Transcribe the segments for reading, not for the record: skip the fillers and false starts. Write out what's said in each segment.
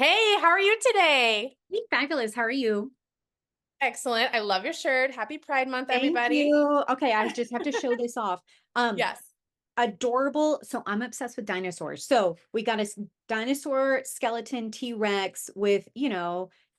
Hey, how are you today? Hey, fabulous. How are you? Excellent. I love your shirt. Happy Pride Month, Thank everybody. you. Okay, I just have to show this off. Um, Yes, Adorable. So I'm obsessed with dinosaurs. So we got a dinosaur skeleton T-Rex with,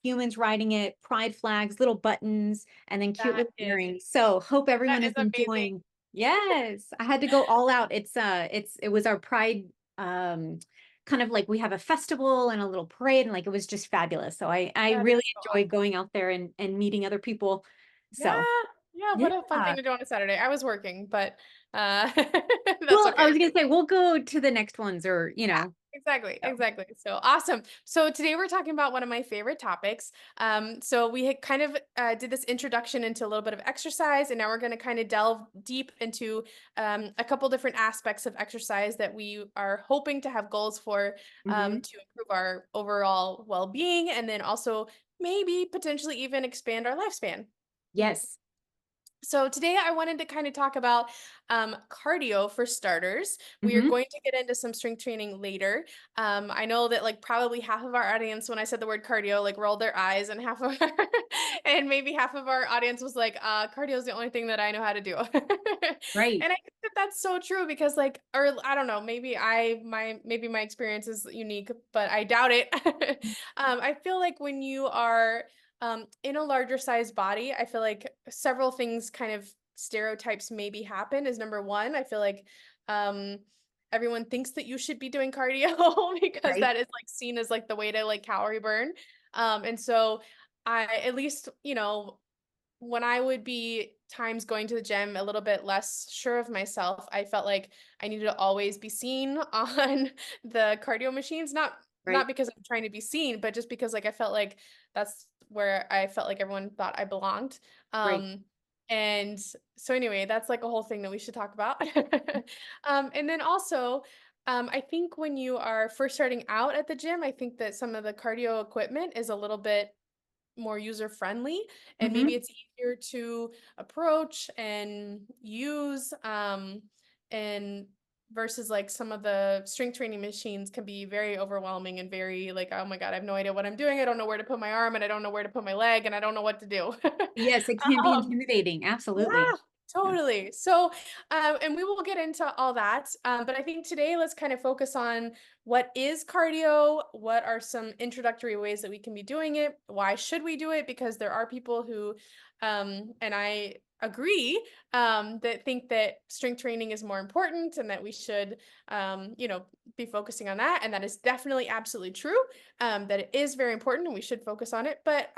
humans riding it, pride flags, little buttons, and then cute that little is earrings. So hope everyone that is is amazing. enjoying. Yes, I had to go all out. It was our pride um kind of like we have a festival and a little parade, and like it was just fabulous. So I That really is so enjoyed awesome. going out there and meeting other people. Yeah, So yeah, what a fun yeah. thing to do on a Saturday. I was working, but that's Well, I okay. was gonna say we'll go to the next ones or, Yeah, exactly, so. exactly. So awesome. So today we're talking about one of my favorite topics. So we had kind of did this introduction into a little bit of exercise, and now we're going to kind of delve deep into a couple different aspects of exercise that we are hoping to have goals for Mhm. to improve our overall well-being, and then also maybe potentially even expand our lifespan. Yes. So today I wanted to kind of talk about cardio for starters. We are Mhm. going to get into some strength training later. I know that like probably half of our audience, when I said the word cardio, like rolled their eyes, and half of our, and maybe half of our audience was like, "Cardio is the only thing that I know how to do." Right. And I think that that's so true because like, or I don't know, maybe my experience is unique, but I doubt it. I feel like when you are in a larger size body, I feel like several things kind of stereotypes maybe happen is number one. I feel like um everyone thinks that you should be doing cardio because Right. that is like seen as like the way to like calorie burn. And so I at least, when I would be times going to the gym a little bit less sure of myself, I felt like I needed to always be seen on the cardio machines. Not Right. because I'm trying to be seen, but just because like I felt like that's where I felt like everyone thought I belonged. Right. Um, and so anyway, that's like a whole thing that we should talk about. And then also, I think when you are first starting out at the gym, I think that some of the cardio equipment is a little bit more user friendly, and maybe Mhm. it's easier to approach and use, and versus like some of the strength training machines can be very overwhelming and very like, oh my god, I have no idea what I'm doing, I don't know where to put my arm, and I don't know where to put my leg, and I don't know what to do. Yes, it can be um intimidating. Absolutely. yeah, Yeah. totally. So, and we will get into all that. But I think today let's kind of focus on what is cardio, what are some introductory ways that we can be doing it, why should we do it? Because there are people who, and I agree, that think that strength training is more important and that we should, be focusing on that. And that is definitely absolutely true. That it is very important and we should focus on it. But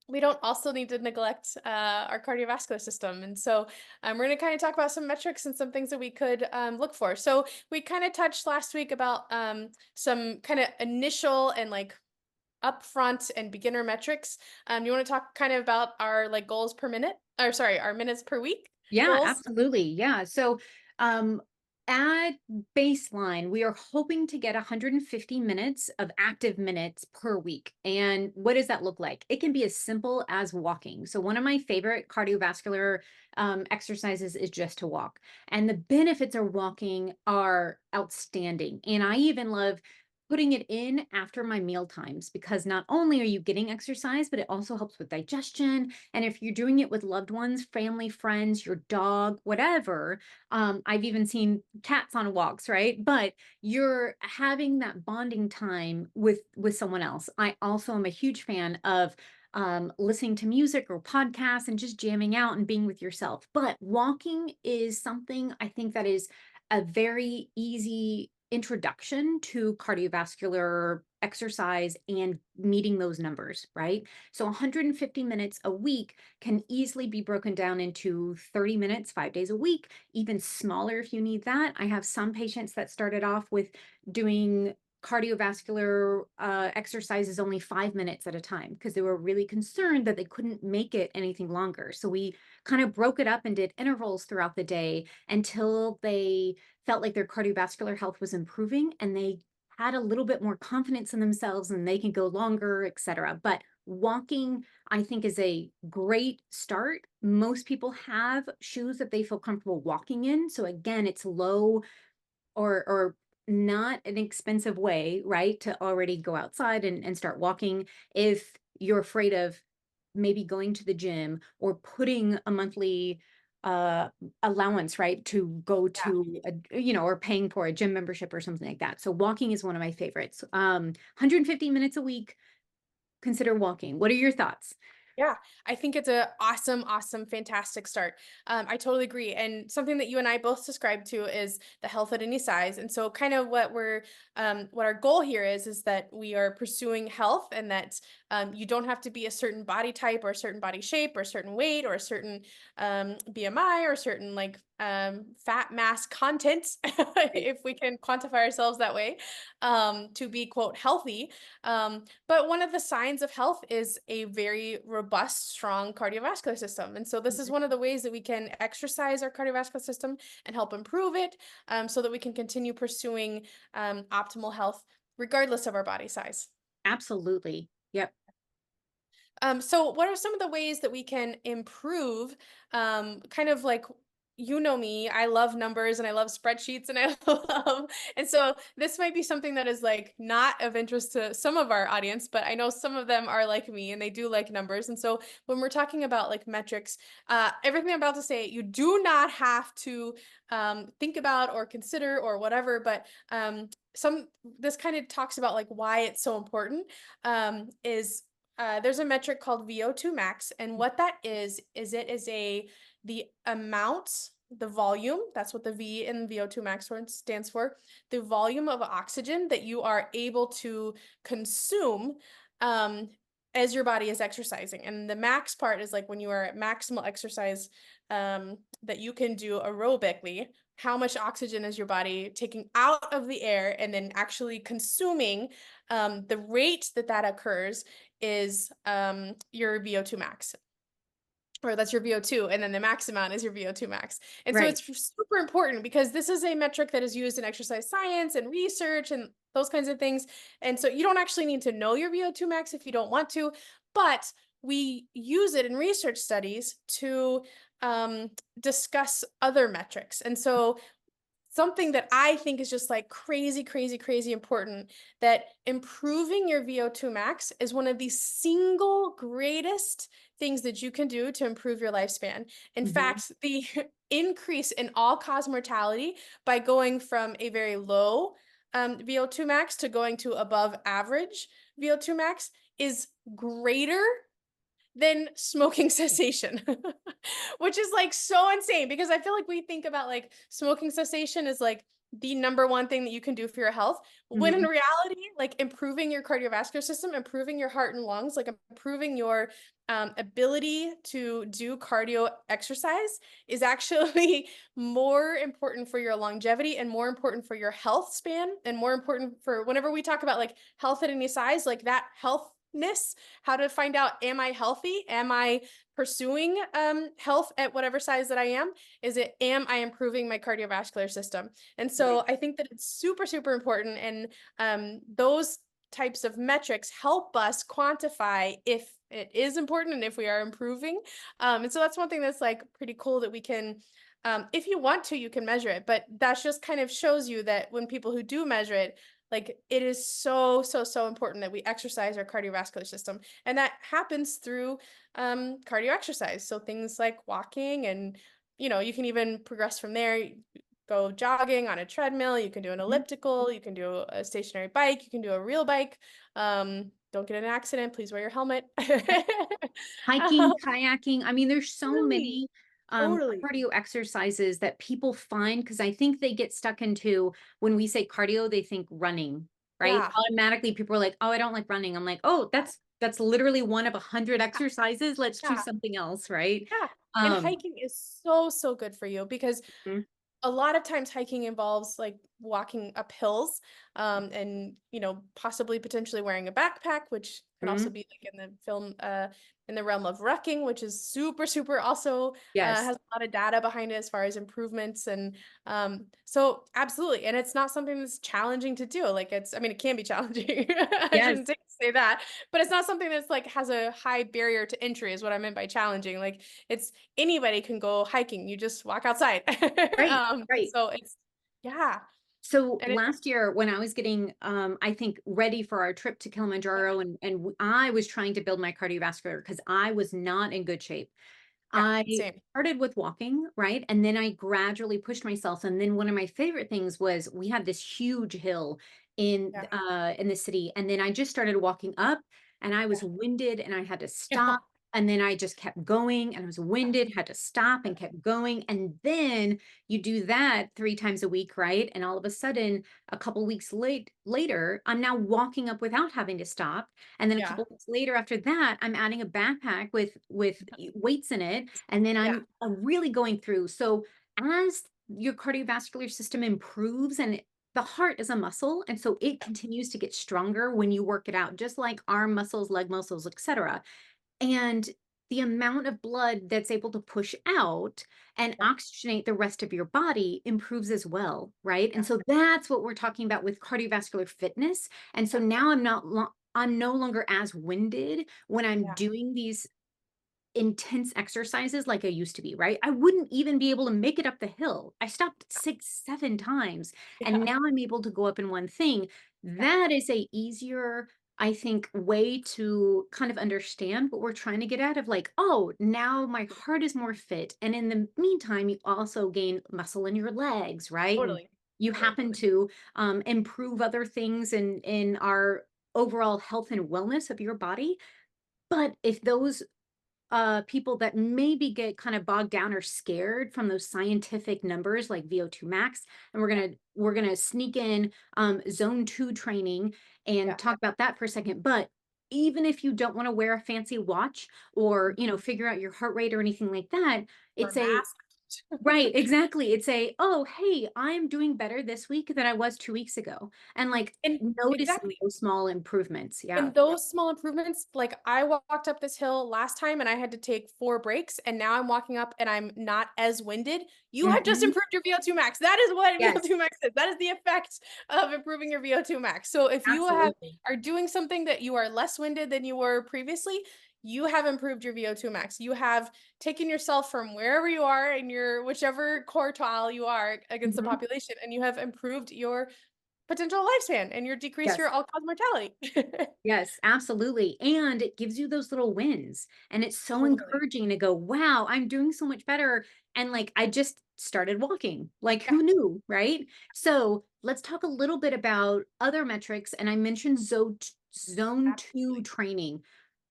we don't also need to neglect our cardiovascular system. And so we're going to kind of talk about some metrics and some things that we could look for. So we kind of touched last week about some kind of initial and like upfront and beginner metrics. You want to talk kind of about our like goals per minute, or sorry, our minutes per week Yeah, goals? absolutely. Yeah. So, um, at baseline, we are hoping to get 150 minutes of active minutes per week. And what does that look like? It can be as simple as walking. So, one of my favorite cardiovascular exercises is just to walk. And the benefits of walking are outstanding. And I even love putting it in after my meal times because not only are you getting exercise, but it also helps with digestion, and if you're doing it with loved ones, family, friends, your dog, whatever, I've even seen cats on walks, right? But you're having that bonding time with someone else. I also am a huge fan of listening to music or podcasts and just jamming out and being with yourself. But walking is something I think that is a very easy introduction to cardiovascular exercise and meeting those numbers, right? So 150 minutes a week can easily be broken down into 30 minutes, 5 days a week, even smaller if you need that. I have some patients that started off with doing cardiovascular exercises only 5 minutes at a time because they were really concerned that they couldn't make it anything longer. So we kind of broke it up and did intervals throughout the day until they felt like their cardiovascular health was improving and they had a little bit more confidence in themselves and they can go longer, etc. But walking, I think, is a great start. Most people have shoes that they feel comfortable walking in. So again, it's low or not an expensive way, right, to already go outside and start walking if you're afraid of maybe going to the gym or putting a monthly uh allowance, right, to go Yeah. to or paying for a gym membership or something like that. So walking is one of my favorites. 150 minutes a week, consider walking. What are your thoughts? Yeah, I think it's a awesome, awesome, fantastic start. I totally agree. And something that you and I both subscribe to is the health at any size. And so, kind of what our goal here is that we are pursuing health, and that you don't have to be a certain body type or a certain body shape or a certain weight or a certain BMI or a certain fat mass content, Right. if we can quantify ourselves that way, to be quote healthy. But one of the signs of health is a very robust, strong cardiovascular system. And so this is Mhm. one of the ways that we can exercise our cardiovascular system and help improve it, so that we can continue pursuing optimal health regardless of our body size. Absolutely. Yep. So what are some of the ways that we can improve, kind of like, you know me, I love numbers and I love spreadsheets and I love, and so this might be something that is like not of interest to some of our audience, but I know some of them are like me and they do like numbers. And so when we're talking about like metrics, everything I'm about to say, you do not have to think about or consider or whatever, but some this kind of talks about like why it's so important, is there's a metric called VO2 max, and what that is it is the amount, the volume, that's what the V in VO2 max stands for, the volume of oxygen that you are able to consume um, as your body is exercising. And the max part is like when you are at maximal exercise, that you can do aerobically. How much oxygen is your body taking out of the air and then actually consuming? The rate that that occurs is your VO2 max, or that's your VO2, and then the max amount is your VO2 max. And so Right. it's super important because this is a metric that is used in exercise science and research and those kinds of things. And so you don't actually need to know your VO2 max if you don't want to, but we use it in research studies to um, discuss other metrics. And so something that I think is just like crazy, crazy, crazy important, that improving your VO2 max is one of the single greatest things that you can do to improve your lifespan. In Mhm. fact, the increase in all cause mortality by going from a very low VO2 max to going to above average VO2 max is greater than smoking cessation, which is like so insane because I feel like we think about like smoking cessation as like the number one thing that you can do for your health. When in Mhm. reality, like improving your cardiovascular system, improving your heart and lungs, like improving your ability to do cardio exercise is actually more important for your longevity and more important for your health span and more important for whenever we talk about like health at any size, like that healthness, how to find out, am I healthy? Am I pursuing health at whatever size that I am? Is it, am I improving my cardiovascular system? And Right. so I think that it's super, super important. And those types of metrics help us quantify if it is important and if we are improving. And so that's one thing that's like pretty cool that we can. If you want to, you can measure it, but that just kind of shows you that when people who do measure it, like it is so, so, so important that we exercise our cardiovascular system. And that happens through cardio exercise. So things like walking, and, you can even progress from there. You go jogging on a treadmill, you can do an Mhm. elliptical, you can do a stationary bike, you can do a real bike. Don't get in an accident, please wear your helmet. Hiking, um, kayaking. I mean, there's so totally, many totally. cardio exercises that people find because I think they get stuck into when we say cardio, they think running, right? Yeah. Automatically, people are like, "Oh, I don't like running." I'm like, "Oh, that's literally one of 100 exercises. Let's Yeah. choose something else," right? Yeah. And Um, hiking is so, so good for you because mhm, a lot of times hiking involves like walking up hills, and possibly potentially wearing a backpack, which can also mhm. be like in the film, in the realm of rucking, which is super, super also Yes. has a lot of data behind it as far as improvements. And so absolutely, and it's not something that's challenging to do. Like, it's, I mean, it can be challenging. I Yes. shouldn't say that, but it's not something that's like has a high barrier to entry is what I meant by challenging. Like, it's, anybody can go hiking. You just walk outside. Right. Right. So it's, yeah. So And it last year when I was getting, I think ready for our trip to yeah, Kilimanjaro and I was trying to build my cardiovascular because I was not in good shape. yeah, I same. started with walking, right? And then I gradually pushed myself. And then one of my favorite things was we had this huge hill Yeah, in the city. And then I just started walking up and I yeah. was winded and I had to Yeah, stop. And then I just kept going and I was winded, had to stop and kept going. And then you do that 3 times a week, right? And all of a sudden, a couple weeks later, I'm now walking up without having to stop. And then a yeah, couple weeks later after that, I'm adding a backpack with weights in it, and then yeah, I'm really going through. So as your cardiovascular system improves and the heart is a muscle, and so it continues to get stronger when you work it out, just like arm muscles, leg muscles, etc. And the amount of blood that's able to push out and yeah, oxygenate the rest of your body improves as well, right? yeah, And so that's what we're talking about with cardiovascular fitness. And so yeah, now I'm no longer as winded when I'm yeah, doing these intense exercises like I used to be, right? I wouldn't even be able to make it up the hill. I stopped 6, 7 times, and yeah, now I'm able to go up in one thing. yeah, That is a easier, I think, way to kind of understand what we're trying to get at of like, oh, now my heart is more fit. And in the meantime, you also gain muscle in your legs, right? And totally, you totally, happen totally. to improve other things in our overall health and wellness of your body. But if those people that maybe get kind of bogged down or scared from those scientific numbers like VO2 max, and Yeah, we're gonna sneak in zone 2 training and yeah. talk about that for a second. But even if you don't want to wear a fancy watch or figure out your heart rate or anything like that, Or it's a mask. right, exactly. It's a, oh, hey, I'm doing better this week than I was 2 weeks ago. And like And noticing exactly. those small improvements. Yeah. And those small improvements, like I walked up this hill last time and I had to take 4 breaks, and now I'm walking up and I'm not as winded. You have just Mhm. improved your VO2 max. That is what Yes, VO2 max is. That is the effect of improving your VO2 max. So if you absolutely. are doing something that you are less winded than you were previously, you have improved your VO2 max. You have taken yourself from wherever you are in your whichever quartile you are against the Mhm. population, and you have improved your potential lifespan and you decrease your Yes. all-cause mortality. Yes, absolutely. And it gives you those little wins. And it's so Totally. encouraging to go, wow, I'm doing so much better. And like, I just started walking. Like, Yeah, who knew? Right. So let's talk a little bit about other metrics. And I mentioned zone 2 absolutely, training.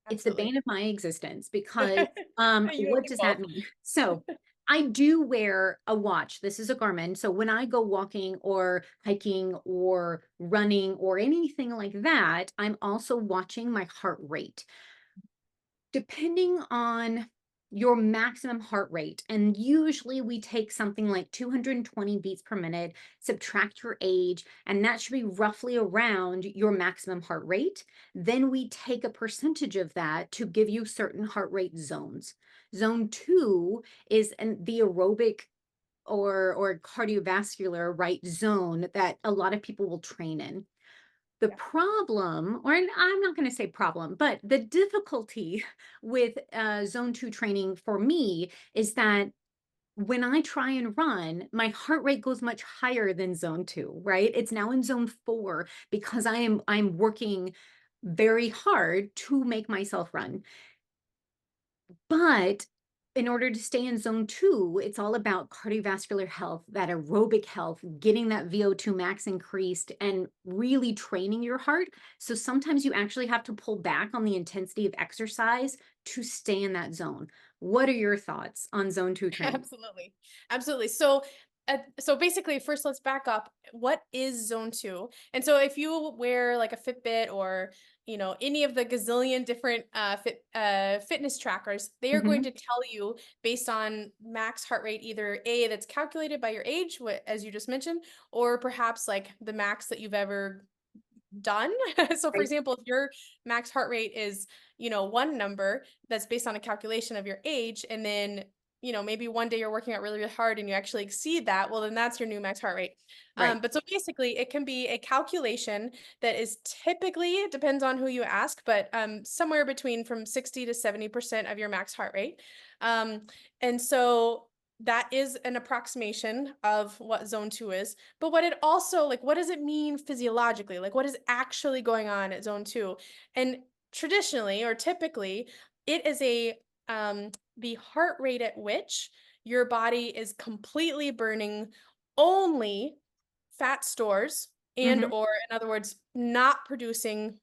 It's the absolutely. bane of my existence because You and what me does that both. mean? So I do wear a watch. This is a Garmin. So when I go walking or hiking or running or anything like that, I'm also watching my heart rate. Depending on your maximum heart rate, and usually we take something like 220 beats per minute, subtract your age, and that should be roughly around your maximum heart rate. Then we take a percentage of that to give you certain heart rate zones. Zone 2 is the aerobic or cardiovascular right zone that a lot of people will train in. The Yeah, problem, or I'm not going to say problem, but the difficulty with zone 2 training for me is that when I try and run, my heart rate goes much higher than zone 2, right? It's now in zone 4 because I'm working very hard to make myself run. But in order to stay in zone 2, it's all about cardiovascular health, that aerobic health, getting that VO2 max increased, and really training your heart. So sometimes you actually have to pull back on the intensity of exercise to stay in that zone. What are your thoughts on zone 2 training? absolutely. Absolutely. So basically, first let's back up. What is zone 2? And so if you wear like a Fitbit or, any of the gazillion different fitness trackers, they are going Mhm. to tell you based on max heart rate, either A, that's calculated by your age, as you just mentioned, or perhaps like the max that you've ever done. So for Right, example, if your max heart rate is, one number that's based on a calculation of your age, and then, maybe one day you're working out really, really hard and you actually exceed that, well, then that's your new max heart rate. right. But so basically it can be a calculation that is typically, it depends on who you ask, but somewhere between from 60 to 70% of your max heart rate. Um, and so that is an approximation of what zone 2 is, but what it also like, what does it mean physiologically? Like, what is actually going on at zone 2? And traditionally or typically, it is the heart rate at which your body is completely burning only fat stores and Mhm. or in other words, not producing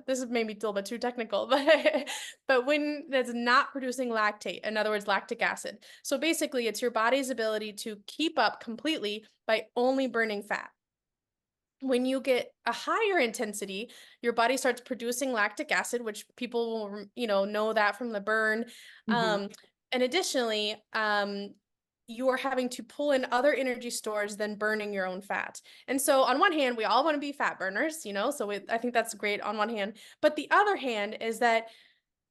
this is maybe a little bit too technical, but when that's not producing lactate, in other words, lactic acid. So basically, it's your body's ability to keep up completely by only burning fat. When you get a higher intensity, your body starts producing lactic acid, which people will, know that from the burn. Mhm. Um, and additionally, you are having to pull in other energy stores than burning your own fat. And so, on one hand, we all want to be fat burners, so I think that's great on one hand. But the other hand is that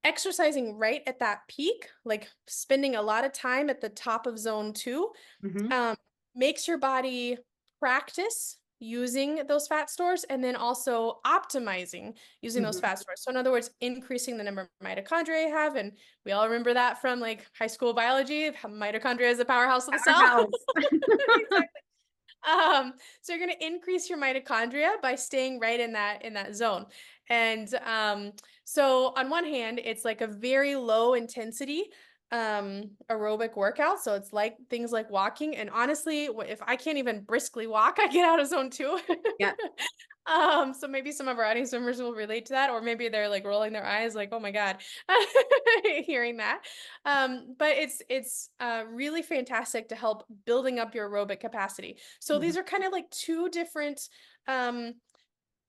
exercising right at that peak, like spending a lot of time at the top of zone 2, Mhm. um, makes your body practice using those fat stores and then also optimizing using those Mhm. fat stores. So in other words, increasing the number of mitochondria you have. And we all remember that from like high school biology. Mitochondria is the powerhouse of the Our cell. house. Exactly. So you're going to increase your mitochondria by staying right in that zone. And so on one hand, it's like a very low intensity aerobic workout. So it's like things like walking. And honestly, if I can't even briskly walk, I get out of zone 2. Yep. So maybe some of our audience members will relate to that, or maybe they're like rolling their eyes, like, "Oh my God," hearing that. But it's really fantastic to help building up your aerobic capacity. So Mhm. these are kind of like two different um,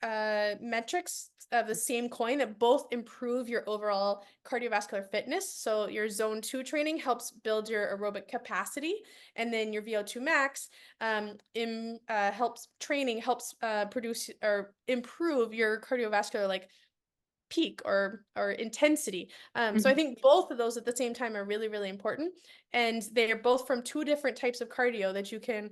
metrics of the same coin that both improve your overall cardiovascular fitness. So your zone 2 training helps build your aerobic capacity, and then your VO2 max helps produce or improve your cardiovascular like peak or intensity. So I Mhm. think both of those at the same time are really, really important. And they are both from two different types of cardio that you can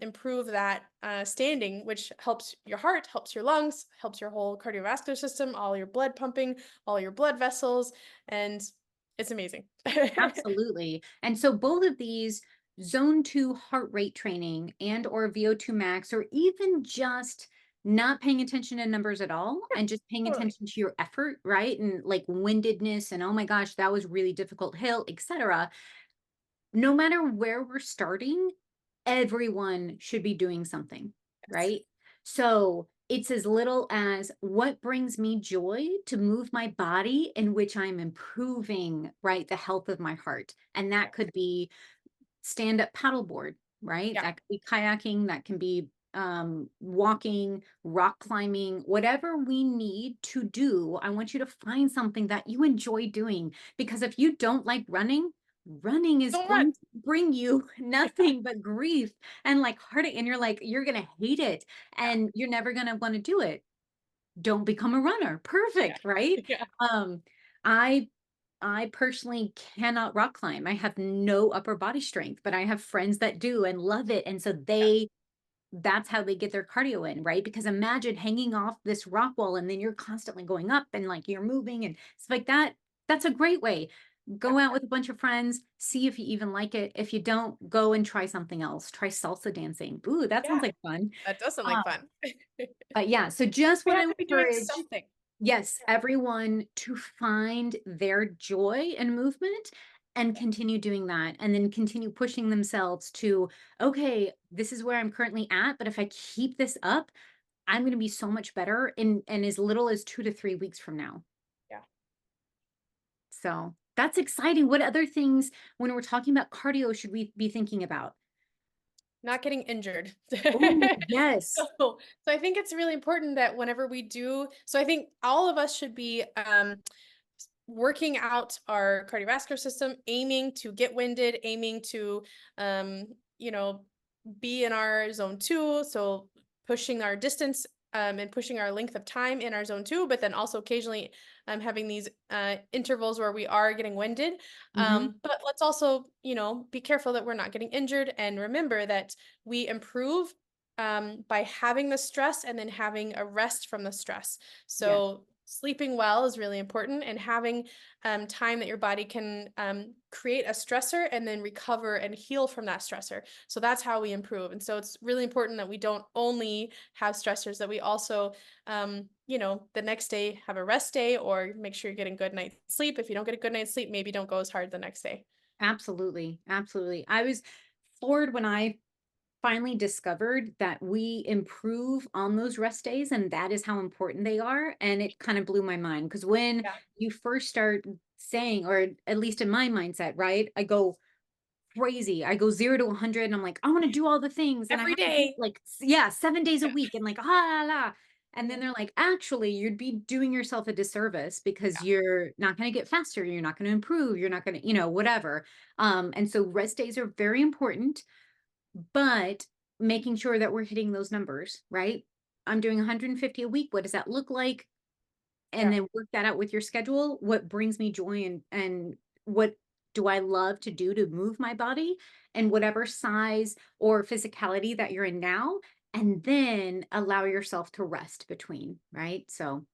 improve that standing, which helps your heart, helps your lungs, helps your whole cardiovascular system, all your blood pumping, all your blood vessels. And it's amazing. Absolutely. And so both of these zone 2 heart rate training and or VO2 max, or even just not paying attention to numbers at all and just paying Totally. attention to your effort, right? And like windedness and oh my gosh, that was really difficult hill, etc. No matter where we're starting, everyone should be doing something, Yes. right? So it's as little as what brings me joy to move my body in which I'm improving, right, the health of my heart. And that Yes. could be stand up paddleboard, right? Yeah. That could be kayaking, that can be walking, rock climbing, whatever we need to do. I want you to find something that you enjoy doing because if you don't like running, running is Don't run. going to bring you nothing but grief and like heartache, and you're like, you're going to hate it Yeah. and you're never going to want to do it. Don't become a runner. Yeah. Perfect, right? Yeah. Um, I I personally cannot rock climb. I have no upper body strength, but I have friends that do and love it. And so Yeah. that's how they get their cardio in, right? Because imagine hanging off this rock wall and then you're constantly going up and like you're moving and it's like that. That's a great way. Yeah. Go out with a bunch of friends, see if you even like it. If you don't, go and try something else. Try salsa dancing. Ooh, that sounds Yeah. like fun. That does sound like Uh, fun. but yeah, so just We want have to to be doing encourage, something. yes, everyone to find their joy in movement and continue doing that and then continue pushing themselves to, okay, this is where I'm currently at, but if I keep this up, I'm going to be so much better in as little as 2 to 3 weeks from now. Yeah. So that's exciting. What other things, when we're talking about cardio, should we be thinking about? Not getting injured. Oh, yes. So I think it's really important that whenever we do so I think all of us should be, working out our cardiovascular system, aiming to get winded, aiming to, um, you know, be in our zone 2, so pushing our distance, and pushing our length of time in our zone 2, but then also occasionally, having these, intervals where we are getting winded. Hmm. But let's also, be careful that we're not getting injured and remember that we improve, by having the stress and then having a rest from the stress. Yes. So sleeping well is really important, and having time that your body can create a stressor and then recover and heal from that stressor. So that's how we improve. And so it's really important that we don't only have stressors, that we also, the next day have a rest day, or make sure you're getting good night's sleep. If you don't get a good night's sleep, maybe don't go as hard the next day. Absolutely. Absolutely. I was floored when I finally discovered that we improve on those rest days and that is how important they are. And it kind of blew my mind because when Yeah. you first start saying, or at least in my mindset, right? I go crazy. I go 0 to 100 and I'm like, I want to do all the things and I Every have to do day. like, yeah, 7 days a Yeah. week and like, ah, la, la. And then Mhm. they're like, actually, you'd be doing yourself a disservice because Yeah. you're not going to get faster. You're not going to improve. You're not going to, whatever. And so rest days are very important, but making sure that we're hitting those numbers, right? I'm doing 150 a week. What does that look like? And Yeah. then work that out with your schedule. What brings me joy and what do I love to do to move my body and whatever size or physicality that you're in now, and then allow yourself to rest between, right? So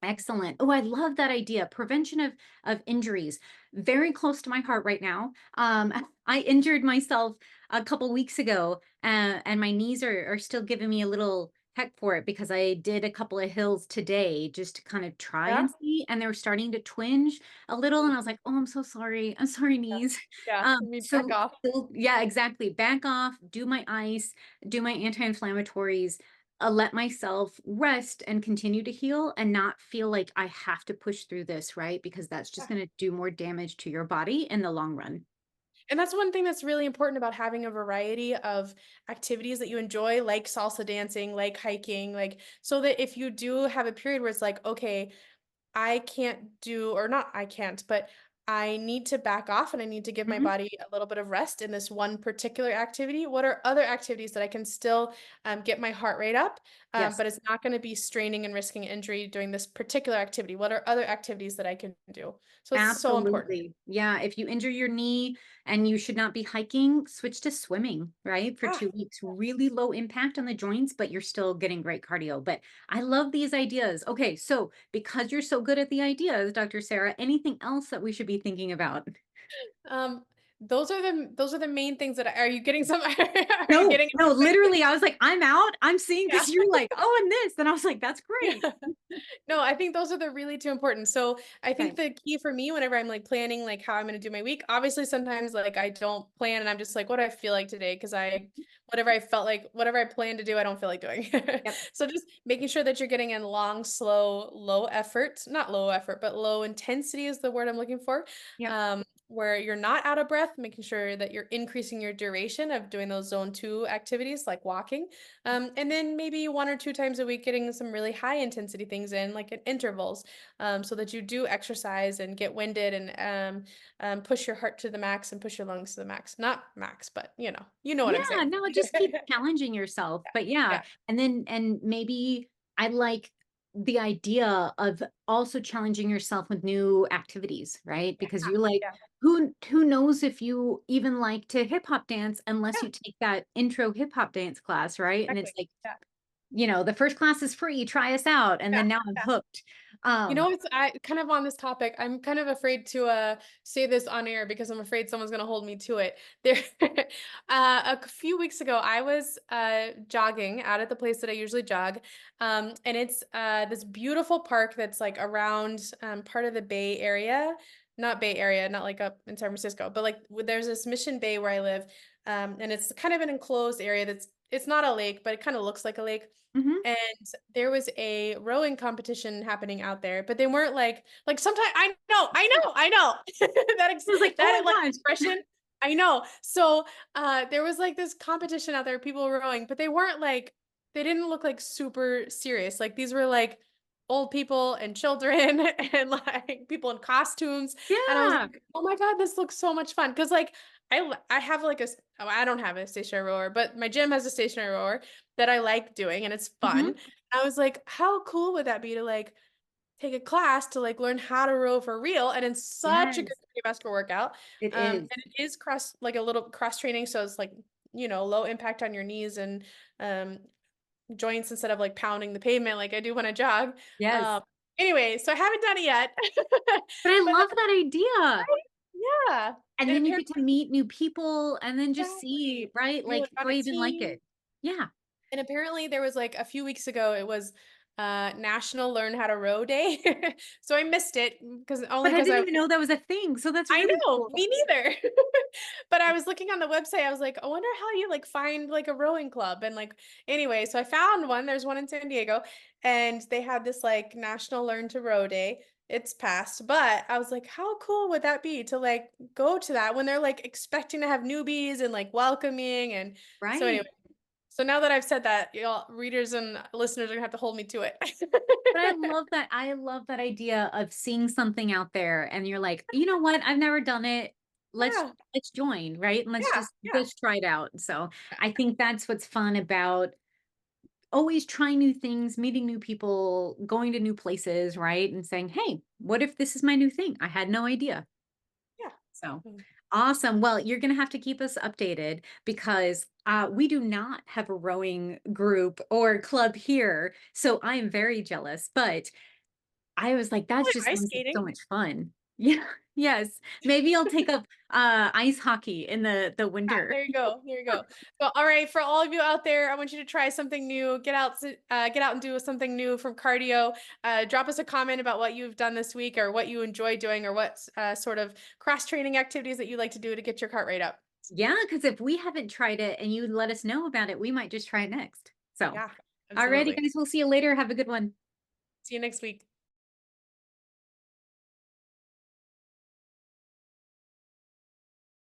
excellent. Oh, I love that idea. Prevention of injuries. Very close to my heart right now. I injured myself a couple weeks ago, and my knees are still giving me a little heck for it because I did a couple of hills today just to kind of try Yeah. and see, and they were starting to twinge a little, and Mm. I was like, "Oh, I'm so sorry. I'm sorry, Yeah. knees." Yeah. Let me back So off. yeah, exactly. Back off. Do my ice. Do my anti-inflammatories, let myself rest and continue to heal and not feel like I have to push through this, right? Because that's just Yeah. going to do more damage to your body in the long run. And that's one thing that's really important about having a variety of activities that you enjoy, like salsa dancing, like hiking, like, so that if you do have a period where it's like, okay, I can't do, or not I can't, but I need to back off and I need to give my Mhm. body a little bit of rest in this one particular activity. What are other activities that I can still get my heart rate up, Yes. but it's not going to be straining and risking injury doing this particular activity? What are other activities that I can do? So it's so important. Absolutely. Yeah. If you injure your knee and you should not be hiking, switch to swimming, right? For Ah, 2 weeks. Really low impact on the joints, but you're still getting great cardio. But I love these ideas. Okay. So because you're so good at the ideas, Dr. Sarah, anything else that we should be thinking about? um, those are the main things that are you getting some are you No, getting no, anything? literally, I was like, "I'm out. I'm seeing," Yeah. because you're like, "Oh, and this," and I was like, "That's great." Yeah. No, I think those are the really 2 important. So, I think Okay. the key for me whenever I'm, like, planning, like, how I'm gonna do my week, obviously, sometimes, like, I don't plan and I'm just like, "What do I feel like today?" Because whatever I plan to do, I don't feel like doing. Yep, So, just making sure that you're getting in long, slow, low effort, not low effort, but low intensity is the word I'm looking for, yep, um, where you're not out of breath, making sure that you're increasing your duration of doing those zone 2 activities like walking. And then maybe 1 or 2 times a week getting some really high intensity things in, like at intervals, so that you do exercise and get winded and push your heart to the max and push your lungs to the max. Not max, but you know what I'm yeah, saying. no, just keep challenging yourself, but yeah, Yeah, and maybe I like the idea of also challenging yourself with new activities, right? yeah, Because you're like, yeah, who knows if you even like to hip hop dance unless yeah, you take that intro hip hop dance class, right? And it's exactly. like, Yeah, the first class is free, try us out, and yeah. then now I'm Yeah. hooked. You know, Um it's I kind of on this topic, I'm kind of afraid to say this on air because I'm afraid someone's gonna hold me to it. There a few weeks ago, I was jogging out at the place that I usually jog. And it's this beautiful park that's like around part of the Bay Area. Not Bay Area, not like up in San Francisco, but like there's this Mission Bay where I live. And it's kind of an enclosed area that's it's not a lake, but it kind of looks like a lake. mhm. And there was a rowing competition happening out there, but they weren't like sometimes I know I was like, "Oh that my like gosh." expression. I know. So there was like this competition out there, people were rowing, but they didn't look like super serious. Like these were like old people and children and like people in costumes. And I was Yeah. like, oh my God, this looks so much fun. Cause like I have like oh, I don't have a stationary rower, but my gym has a stationary rower that I like doing and it's fun. Mhm. I was like, how cool would that be to like take a class to like learn how to row for real and it's such a good Yes, cardiovascular workout. it And is. it is cross like a little cross training, so it's like low impact on your knees and um joints instead of like pounding the pavement like I do when I jog. Yes. Anyway, so I haven't done it yet. But I But love that idea. right? Yeah. And And then you get to apparently meet new people and then just see, exactly. right? You're Like, on do a I even like team. it? Yeah. And apparently there was like a few weeks ago, it was National Learn How to Row Day. So I missed it because only But I because didn't I even know that was a thing, so that's I really know, cool. me neither. But I was looking on the website, I was like, "I wonder how you, like, find, like, a rowing club," and, like anyway, so I found one, there's one in San Diego, and they had this, like, National Learn to Row Day. It's passed, but I was like, "How cool would that be to, like, go to that when they're, like, expecting to have newbies and, like, welcoming," and so anyway, Right. so now that I've said that, y'all readers and listeners are gonna have to hold me to it. But I love that idea of seeing something out there and you're like, "You know what? I've never done it. Let's Yeah, let's join, right? And let's yeah, yeah, just try it out." So, yeah, I think that's what's fun about always trying new things, meeting new people, going to new places, right? And saying, "Hey, what if this is my new thing? I had no idea." yeah. So Mm. awesome. Well, you're going to have to keep us updated because we do not have a rowing group or club here. So I am very jealous, but I was like, that Probably just ice sounds like skating. so much fun. Yeah. Yes. Maybe I'll take up ice hockey in the Yeah, winter. there you go, there you go. So, all right, for all of you out there, I want you to try something new. Get out and do something new from cardio. Drop us a comment about what you've done this week, or what you enjoy doing, or what sort of cross training activities that you like to do to get your heart rate up. Yeah, because if we haven't tried it and you let us know about it, we might just try it next. So, Yeah, alrighty, absolutely. guys, we'll see you later. Have a good one. See you next week.